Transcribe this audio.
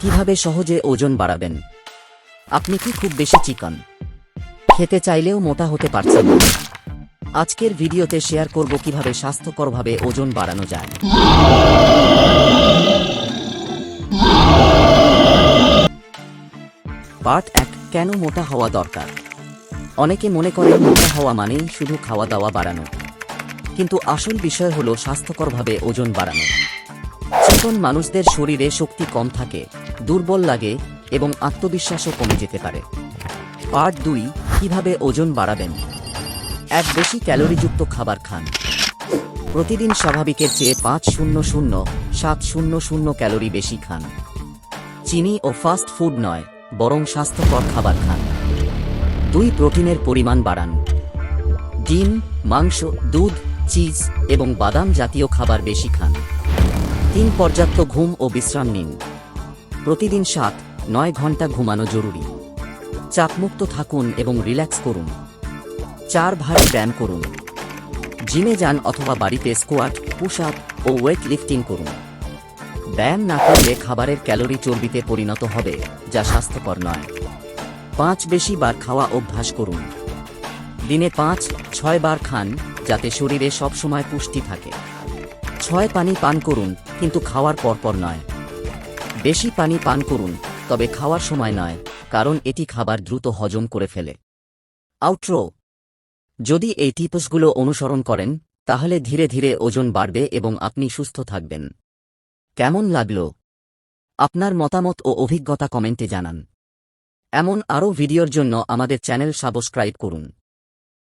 কিভাবে সহজে ওজন বাড়াবেন? আপনি কি খুব বেশি চিকন, খেতে চাইলেও মোটা হতে পারছেন না? আজকের ভিডিওতে শেয়ার করব কিভাবে স্বাস্থ্যকরভাবে ওজন বাড়ানো যায়। পার্ট 1, কেন মোটা হওয়া দরকার? অনেকে মনে করেন মোটা হওয়া মানেই শুধু খাওয়া দাওয়া বাড়ানো, কিন্তু আসল বিষয় হলো স্বাস্থ্যকরভাবে ওজন বাড়ানো। চিকন মানুষদের শরীরে শক্তি কম থাকে, দুর্বল লাগে এবং আত্মবিশ্বাসও কমে যেতে পারে। পার্ট 2, কিভাবে ওজন বাড়াবেন? বেশি ক্যালোরিযুক্ত খাবার খান। প্রতিদিন স্বাভাবিকের চেয়ে 500-700 ক্যালোরি বেশি খান। চিনি ও ফাস্ট ফুড নয়, বরং স্বাস্থ্যকর খাবার খান। 2, প্রোটিনের পরিমাণ বাড়ান। ডিম, মাংস, দুধ, চিজ এবং বাদাম জাতীয় খাবার বেশি খান। 3, পর্যাপ্ত ঘুম ও বিশ্রাম নিন। প্রতিদিন 7-9 ঘন্টা ঘুমানো জরুরি। চাপমুক্ত থাকুন এবং রিল্যাক্স করুন। 4, ভারী ব্যায়াম করুন। জিমে যান অথবা বাড়িতে স্কোয়াট, পুশ আপ ও ওয়েট লিফটিং করুন। ব্যায়াম না করলে খাবারের ক্যালোরি চর্বিতে পরিণত হবে, যা স্বাস্থ্যকর নয়। 5, বেশি বার খাওয়া অভ্যাস করুন। দিনে 5-6 বার খান, যাতে শরীরে সবসময় পুষ্টি থাকে। 6, পানি পান করুন, কিন্তু খাওয়ার পরপর নয়। বেশি পানি পান করুন, তবে খাওয়ার সময় নয়, কারণ এটি খাবার দ্রুত হজম করে ফেলে। আউটরো, যদি এই টিপসগুলো অনুসরণ করেন, তাহলে ধীরে ধীরে ওজন বাড়বে এবং আপনি সুস্থ থাকবেন। কেমন লাগলো? আপনার মতামত ও অভিজ্ঞতা কমেন্টে জানান। এমন আরও ভিডিওর জন্য আমাদের চ্যানেল সাবস্ক্রাইব করুন।